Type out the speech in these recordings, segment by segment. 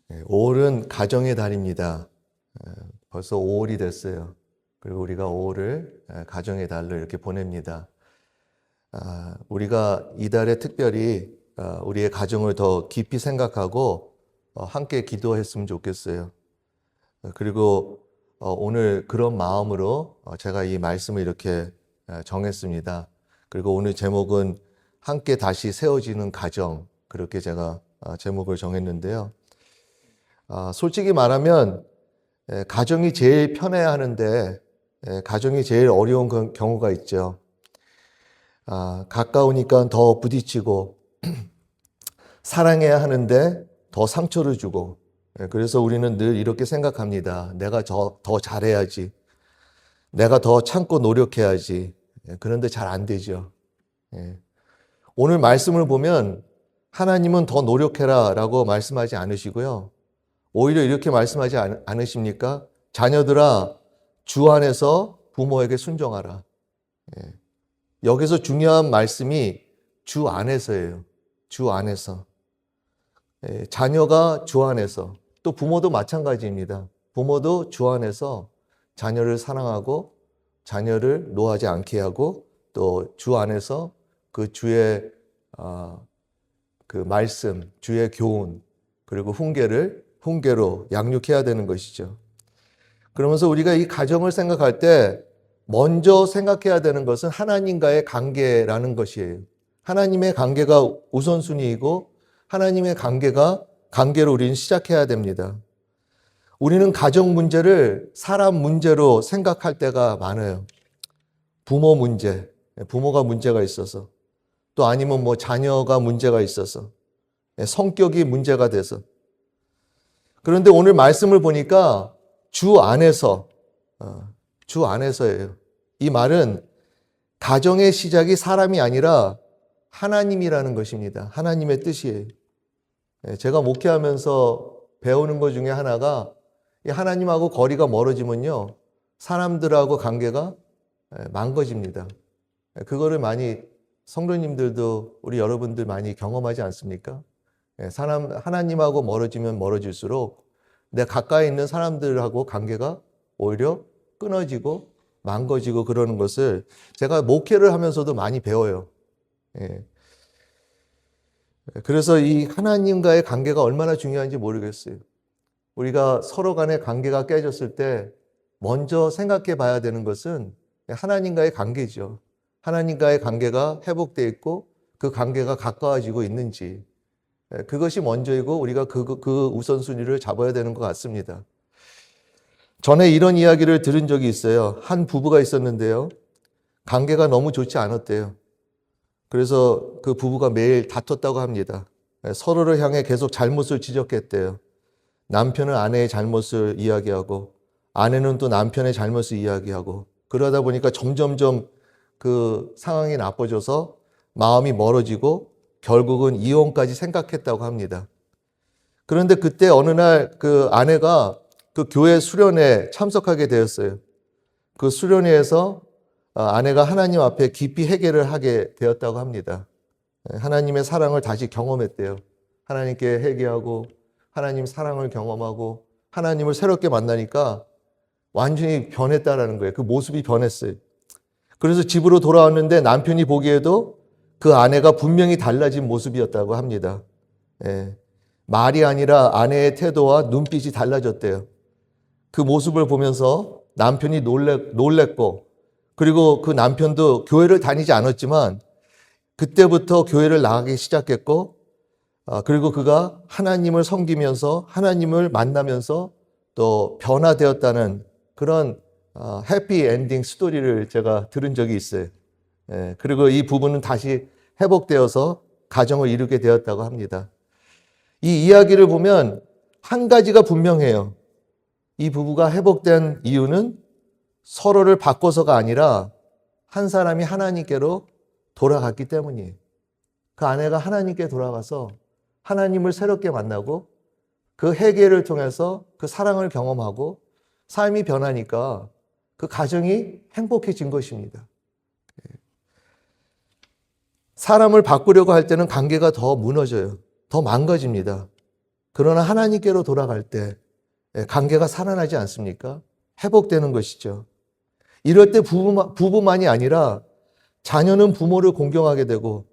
5월은 가정의 달입니다. 벌써 5월이 됐어요. 그리고 우리가 5월을 가정의 달로 이렇게 보냅니다. 우리가 이달에 특별히 우리의 가정을 더 깊이 생각하고 함께 기도했으면 좋겠어요. 그리고 오늘 그런 마음으로 제가 이 말씀을 이렇게 정했습니다. 그리고 오늘 제목은 함께 다시 세워지는 가정, 그렇게 제가 제목을 정했는데요. 솔직히 말하면 가정이 제일 편해야 하는데 가정이 제일 어려운 경우가 있죠. 가까우니까 더 부딪히고 사랑해야 하는데 더 상처를 주고, 그래서 우리는 늘 이렇게 생각합니다. 내가 더 잘해야지, 내가 더 참고 노력해야지. 그런데 잘 안 되죠. 오늘 말씀을 보면 하나님은 더 노력해라 라고 말씀하지 않으시고요, 오히려 이렇게 말씀하지 않으십니까? 자녀들아, 주 안에서 부모에게 순종하라. 여기서 중요한 말씀이 주 안에서예요. 주 안에서. 자녀가 주 안에서, 또 부모도 마찬가지입니다. 부모도 주 안에서 자녀를 사랑하고 자녀를 노하지 않게 하고, 또 주 안에서 그 주의 그 말씀, 주의 교훈, 그리고 훈계로 양육해야 되는 것이죠. 그러면서 우리가 이 가정을 생각할 때 먼저 생각해야 되는 것은 하나님과의 관계라는 것이에요. 하나님의 관계가 우선순위이고 하나님의 관계로 우리는 시작해야 됩니다. 우리는 가정 문제를 사람 문제로 생각할 때가 많아요. 부모 문제, 부모가 문제가 있어서, 또 아니면 자녀가 문제가 있어서, 성격이 문제가 돼서. 그런데 오늘 말씀을 보니까 주 안에서예요. 이 말은 가정의 시작이 사람이 아니라 하나님이라는 것입니다. 하나님의 뜻이에요. 제가 목회하면서 배우는 것 중에 하나가, 하나님하고 거리가 멀어지면요, 사람들하고 관계가 망가집니다. 그거를 많이 성도님들도, 우리 여러분들 많이 경험하지 않습니까? 하나님하고 멀어지면 멀어질수록 내 가까이 있는 사람들하고 관계가 오히려 끊어지고 망가지고 그러는 것을 제가 목회를 하면서도 많이 배워요. 그래서 이 하나님과의 관계가 얼마나 중요한지 모르겠어요. 우리가 서로 간의 관계가 깨졌을 때 먼저 생각해 봐야 되는 것은 하나님과의 관계죠. 하나님과의 관계가 회복되어 있고 그 관계가 가까워지고 있는지, 그것이 먼저이고 우리가 그 우선순위를 잡아야 되는 것 같습니다. 전에 이런 이야기를 들은 적이 있어요. 한 부부가 있었는데요, 관계가 너무 좋지 않았대요. 그래서 그 부부가 매일 다퉜다고 합니다. 서로를 향해 계속 잘못을 지적했대요. 남편은 아내의 잘못을 이야기하고 아내는 또 남편의 잘못을 이야기하고, 그러다 보니까 점점점 그 상황이 나빠져서 마음이 멀어지고 결국은 이혼까지 생각했다고 합니다. 그런데 그때 어느 날 그 아내가 그 교회 수련회에 참석하게 되었어요. 그 수련회에서 아내가 하나님 앞에 깊이 회개를 하게 되었다고 합니다. 하나님의 사랑을 다시 경험했대요. 하나님께 회개하고 하나님 사랑을 경험하고 하나님을 새롭게 만나니까 완전히 변했다라는 거예요. 그 모습이 변했어요. 그래서 집으로 돌아왔는데 남편이 보기에도 그 아내가 분명히 달라진 모습이었다고 합니다. 말이 아니라 아내의 태도와 눈빛이 달라졌대요. 그 모습을 보면서 남편이 놀랬고, 그리고 그 남편도 교회를 다니지 않았지만 그때부터 교회를 나가기 시작했고, 그리고 그가 하나님을 섬기면서 하나님을 만나면서 또 변화되었다는 그런 해피 엔딩 스토리를 제가 들은 적이 있어요. 그리고 이 부부는 다시 회복되어서 가정을 이루게 되었다고 합니다. 이 이야기를 보면 한 가지가 분명해요. 이 부부가 회복된 이유는 서로를 바꿔서가 아니라 한 사람이 하나님께로 돌아갔기 때문이에요. 그 아내가 하나님께 돌아가서 하나님을 새롭게 만나고 그 회개를 통해서 그 사랑을 경험하고 삶이 변하니까 그 가정이 행복해진 것입니다. 사람을 바꾸려고 할 때는 관계가 더 무너져요. 더 망가집니다. 그러나 하나님께로 돌아갈 때 관계가 살아나지 않습니까? 회복되는 것이죠. 이럴 때 부부만이 아니라 자녀는 부모를 공경하게 되고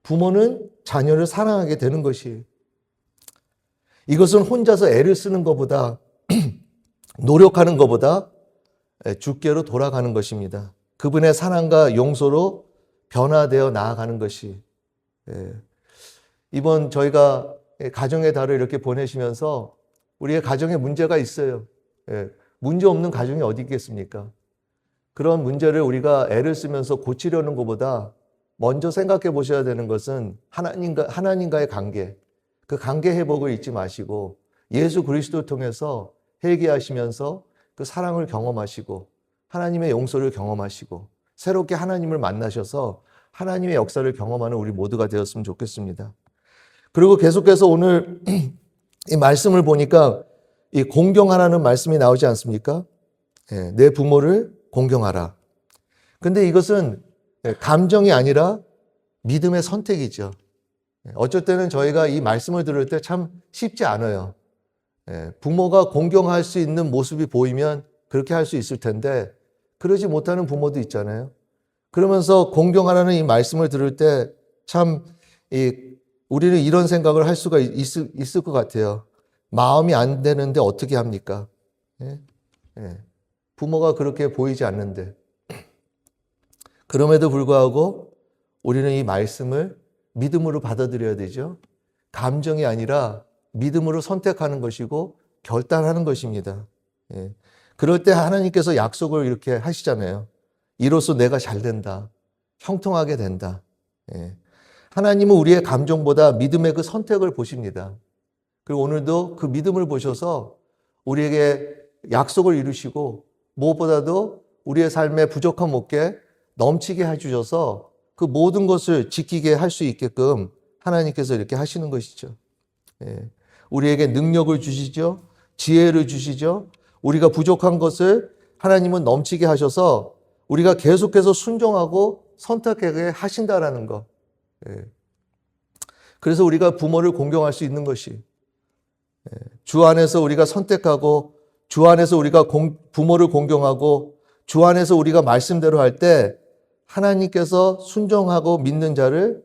부모는 자녀를 사랑하게 되는 것이, 이것은 혼자서 애를 쓰는 것보다 노력하는 것보다 주께로 돌아가는 것입니다. 그분의 사랑과 용서로 변화되어 나아가는 것이. 이번 저희가 가정의 달을 이렇게 보내시면서 우리의 가정에 문제가 있어요. 문제 없는 가정이 어디 있겠습니까? 그런 문제를 우리가 애를 쓰면서 고치려는 것보다 먼저 생각해 보셔야 되는 것은 하나님과의 관계, 그 관계 회복을 잊지 마시고 예수 그리스도를 통해서 회개하시면서 그 사랑을 경험하시고 하나님의 용서를 경험하시고 새롭게 하나님을 만나셔서 하나님의 역사를 경험하는 우리 모두가 되었으면 좋겠습니다. 그리고 계속해서 오늘 이 말씀을 보니까 이 공경하라는 말씀이 나오지 않습니까? 내 부모를 공경하라. 근데 이것은 감정이 아니라 믿음의 선택이죠. 어쩔 때는 저희가 이 말씀을 들을 때 참 쉽지 않아요. 부모가 공경할 수 있는 모습이 보이면 그렇게 할 수 있을 텐데 그러지 못하는 부모도 있잖아요. 그러면서 공경하라는 이 말씀을 들을 때 참 우리는 이런 생각을 할 수가 있을 것 같아요. 마음이 안 되는데 어떻게 합니까? 부모가 그렇게 보이지 않는데. 그럼에도 불구하고 우리는 이 말씀을 믿음으로 받아들여야 되죠. 감정이 아니라 믿음으로 선택하는 것이고 결단하는 것입니다. 그럴 때 하나님께서 약속을 이렇게 하시잖아요. 이로써 내가 잘 된다. 형통하게 된다. 하나님은 우리의 감정보다 믿음의 그 선택을 보십니다. 그리고 오늘도 그 믿음을 보셔서 우리에게 약속을 이루시고 무엇보다도 우리의 삶의 부족함 없게 넘치게 해주셔서 그 모든 것을 지키게 할 수 있게끔 하나님께서 이렇게 하시는 것이죠. 우리에게 능력을 주시죠. 지혜를 주시죠. 우리가 부족한 것을 하나님은 넘치게 하셔서 우리가 계속해서 순종하고 선택하게 하신다라는 것. 그래서 우리가 부모를 공경할 수 있는 것이, 주 안에서 우리가 선택하고 주 안에서 우리가 부모를 공경하고 주 안에서 우리가 말씀대로 할 때 하나님께서 순종하고 믿는 자를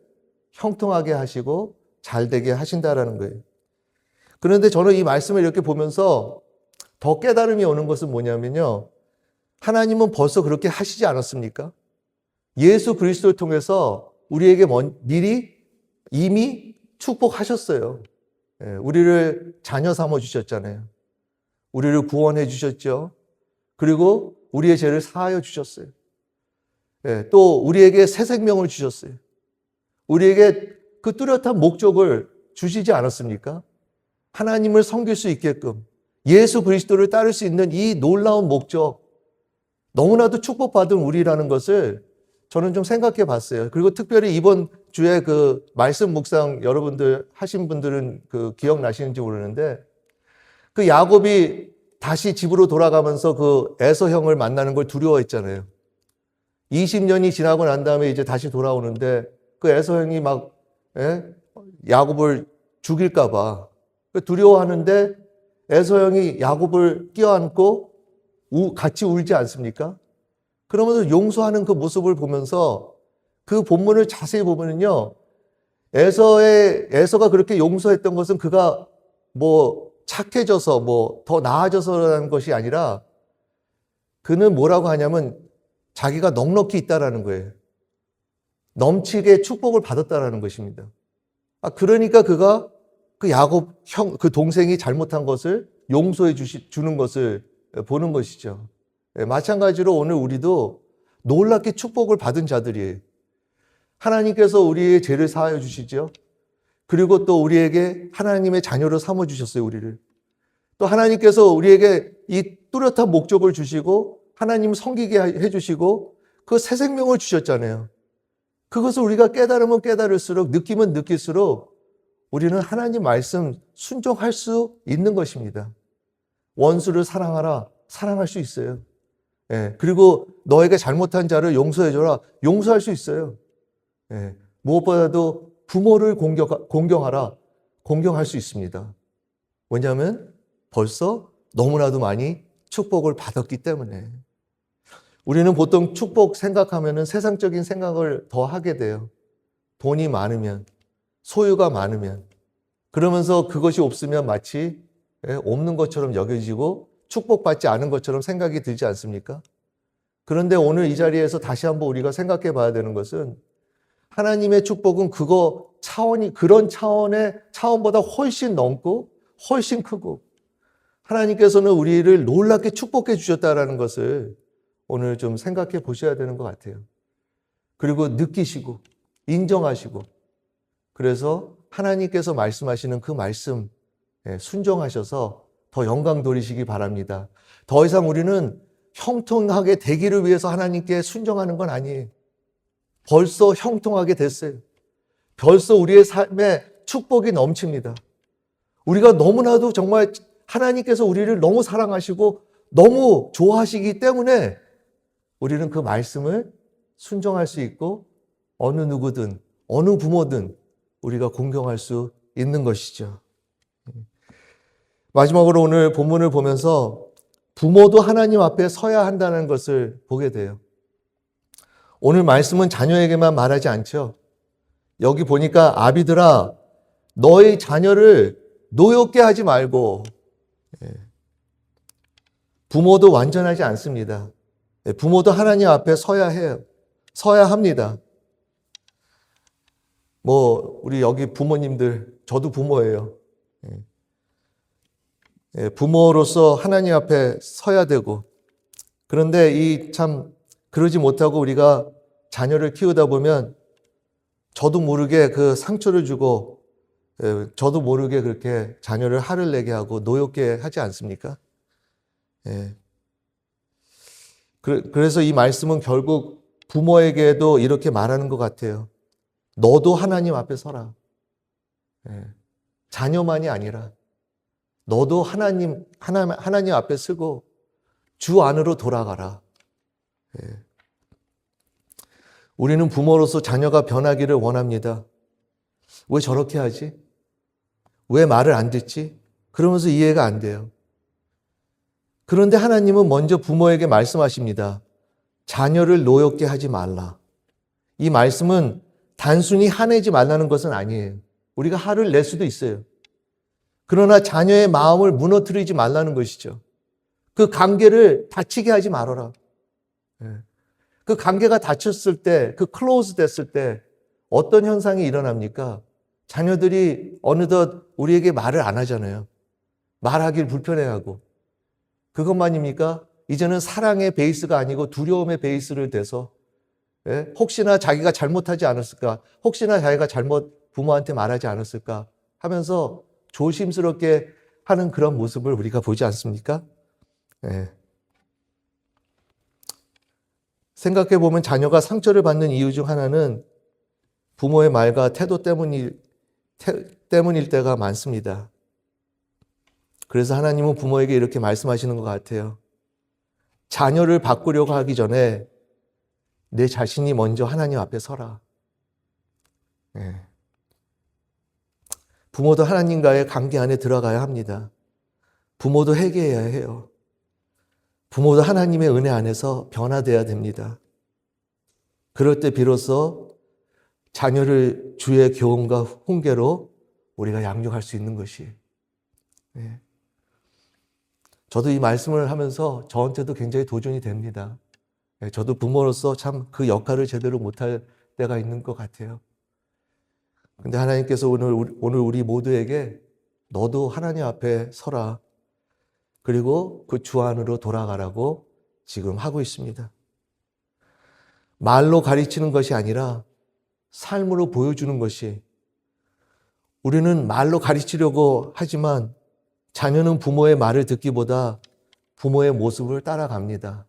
형통하게 하시고 잘되게 하신다라는 거예요. 그런데 저는 이 말씀을 이렇게 보면서 더 깨달음이 오는 것은 뭐냐면요. 하나님은 벌써 그렇게 하시지 않았습니까? 예수 그리스도를 통해서 우리에게 미리 이미 축복하셨어요. 우리를 자녀 삼아 주셨잖아요. 우리를 구원해 주셨죠. 그리고 우리의 죄를 사하여 주셨어요. 또 우리에게 새 생명을 주셨어요. 우리에게 그 뚜렷한 목적을 주시지 않았습니까? 하나님을 섬길 수 있게끔 예수 그리스도를 따를 수 있는 이 놀라운 목적, 너무나도 축복받은 우리라는 것을 저는 좀 생각해 봤어요. 그리고 특별히 이번 주에 그 말씀 묵상 여러분들 하신 분들은 그 기억나시는지 모르는데 그 야곱이 다시 집으로 돌아가면서 그 에서 형을 만나는 걸 두려워했잖아요. 20년이 지나고 난 다음에 이제 다시 돌아오는데 그 에서 형이 막 야곱을 죽일까 봐 두려워하는데 에서 형이 야곱을 껴안고 같이 울지 않습니까? 그러면서 용서하는 그 모습을 보면서 그 본문을 자세히 보면은요, 에서가 그렇게 용서했던 것은 그가 뭐 착해져서 뭐 더 나아져서라는 것이 아니라 그는 뭐라고 하냐면 자기가 넉넉히 있다라는 거예요. 넘치게 축복을 받았다라는 것입니다. 그러니까 그가 그 야곱 그 동생이 잘못한 것을 용서해 주는 것을 보는 것이죠. 마찬가지로 오늘 우리도 놀랍게 축복을 받은 자들이에요. 하나님께서 우리의 죄를 사하여 주시죠. 그리고 또 우리에게 하나님의 자녀로 삼아 주셨어요, 우리를. 또 하나님께서 우리에게 이 뚜렷한 목적을 주시고 하나님을 섬기게 해 주시고 그 새 생명을 주셨잖아요. 그것을 우리가 깨달으면 깨달을수록 느끼면 느낄수록 우리는 하나님 말씀 순종할 수 있는 것입니다. 원수를 사랑하라. 사랑할 수 있어요. 그리고 너에게 잘못한 자를 용서해줘라. 용서할 수 있어요. 무엇보다도 부모를 공경하라. 공경할 수 있습니다. 왜냐하면 벌써 너무나도 많이 축복을 받았기 때문에. 우리는 보통 축복 생각하면은 세상적인 생각을 더 하게 돼요. 돈이 많으면, 소유가 많으면. 그러면서 그것이 없으면 마치 없는 것처럼 여겨지고 축복받지 않은 것처럼 생각이 들지 않습니까? 그런데 오늘 이 자리에서 다시 한번 우리가 생각해 봐야 되는 것은 하나님의 축복은 그런 차원의 차원보다 훨씬 넘고 훨씬 크고 하나님께서는 우리를 놀랍게 축복해 주셨다라는 것을 오늘 좀 생각해 보셔야 되는 것 같아요. 그리고 느끼시고 인정하시고 그래서 하나님께서 말씀하시는 그 말씀 순종하셔서 더 영광 돌리시기 바랍니다. 더 이상 우리는 형통하게 되기를 위해서 하나님께 순종하는 건 아니에요. 벌써 형통하게 됐어요. 벌써 우리의 삶에 축복이 넘칩니다. 우리가 너무나도 정말 하나님께서 우리를 너무 사랑하시고 너무 좋아하시기 때문에 우리는 그 말씀을 순종할 수 있고 어느 누구든 어느 부모든 우리가 공경할 수 있는 것이죠. 마지막으로 오늘 본문을 보면서 부모도 하나님 앞에 서야 한다는 것을 보게 돼요. 오늘 말씀은 자녀에게만 말하지 않죠. 여기 보니까 아비들아 너의 자녀를 노엽게 하지 말고 부모도 완전하지 않습니다. 부모도 하나님 앞에 서야 해요. 서야 합니다. 우리 여기 부모님들, 저도 부모예요. 부모로서 하나님 앞에 서야 되고, 그런데 그러지 못하고 우리가 자녀를 키우다 보면 저도 모르게 그 상처를 주고, 저도 모르게 그렇게 자녀를 화를 내게 하고 노엽게 하지 않습니까? 그래서 이 말씀은 결국 부모에게도 이렇게 말하는 것 같아요. 너도 하나님 앞에 서라. 자녀만이 아니라 너도 하나님 앞에 서고 주 안으로 돌아가라. 우리는 부모로서 자녀가 변하기를 원합니다. 왜 저렇게 하지? 왜 말을 안 듣지? 그러면서 이해가 안 돼요. 그런데 하나님은 먼저 부모에게 말씀하십니다. 자녀를 노엽게 하지 말라. 이 말씀은 단순히 화내지 말라는 것은 아니에요. 우리가 화를 낼 수도 있어요. 그러나 자녀의 마음을 무너뜨리지 말라는 것이죠. 그 관계를 다치게 하지 말아라. 그 관계가 닫혔을 때, 그 클로즈 됐을 때 어떤 현상이 일어납니까? 자녀들이 어느덧 우리에게 말을 안 하잖아요. 말하길 불편해하고. 그것만입니까? 이제는 사랑의 베이스가 아니고 두려움의 베이스를 대서 혹시나 자기가 잘못하지 않았을까? 혹시나 자기가 잘못 부모한테 말하지 않았을까? 하면서 조심스럽게 하는 그런 모습을 우리가 보지 않습니까? 생각해 보면 자녀가 상처를 받는 이유 중 하나는 부모의 말과 태도 때문일 때가 많습니다. 그래서 하나님은 부모에게 이렇게 말씀하시는 것 같아요. 자녀를 바꾸려고 하기 전에 내 자신이 먼저 하나님 앞에 서라. 부모도 하나님과의 관계 안에 들어가야 합니다. 부모도 회개해야 해요. 부모도 하나님의 은혜 안에서 변화되어야 됩니다. 그럴 때 비로소 자녀를 주의 교훈과 훈계로 우리가 양육할 수 있는 것이. 저도 이 말씀을 하면서 저한테도 굉장히 도전이 됩니다. 저도 부모로서 참 그 역할을 제대로 못할 때가 있는 것 같아요. 근데 하나님께서 오늘 우리 모두에게 너도 하나님 앞에 서라. 그리고 그 주 안으로 돌아가라고 지금 하고 있습니다. 말로 가르치는 것이 아니라 삶으로 보여주는 것이, 우리는 말로 가르치려고 하지만 자녀는 부모의 말을 듣기보다 부모의 모습을 따라갑니다.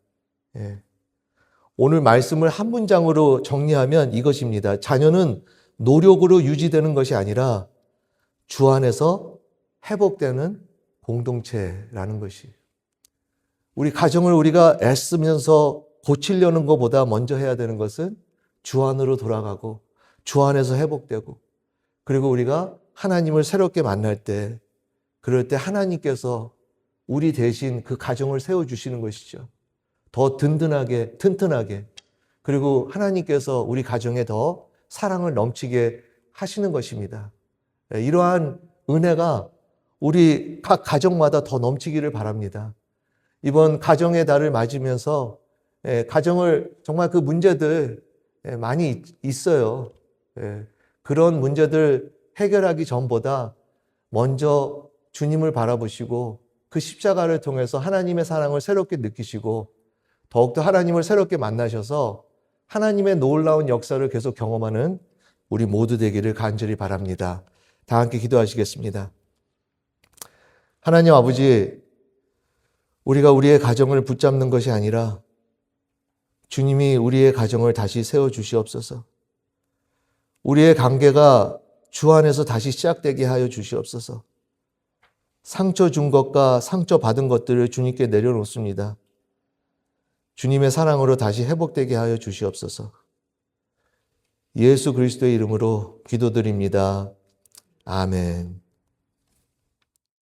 오늘 말씀을 한 문장으로 정리하면 이것입니다. 자녀는 노력으로 유지되는 것이 아니라 주 안에서 회복되는 공동체라는 것이. 우리 가정을 우리가 애쓰면서 고치려는 것보다 먼저 해야 되는 것은 주 안으로 돌아가고 주 안에서 회복되고, 그리고 우리가 하나님을 새롭게 만날 때 그럴 때 하나님께서 우리 대신 그 가정을 세워주시는 것이죠. 더 든든하게, 튼튼하게. 그리고 하나님께서 우리 가정에 더 사랑을 넘치게 하시는 것입니다. 이러한 은혜가 우리 각 가정마다 더 넘치기를 바랍니다. 이번 가정의 달을 맞으면서 가정을 정말 그 문제들 많이 있어요. 그런 문제들 해결하기 전보다 먼저 주님을 바라보시고 그 십자가를 통해서 하나님의 사랑을 새롭게 느끼시고 더욱더 하나님을 새롭게 만나셔서 하나님의 놀라운 역사를 계속 경험하는 우리 모두 되기를 간절히 바랍니다. 다 함께 기도하시겠습니다. 하나님 아버지, 우리가 우리의 가정을 붙잡는 것이 아니라 주님이 우리의 가정을 다시 세워주시옵소서. 우리의 관계가 주 안에서 다시 시작되게 하여 주시옵소서. 상처 준 것과 상처 받은 것들을 주님께 내려놓습니다. 주님의 사랑으로 다시 회복되게 하여 주시옵소서. 예수 그리스도의 이름으로 기도드립니다. 아멘.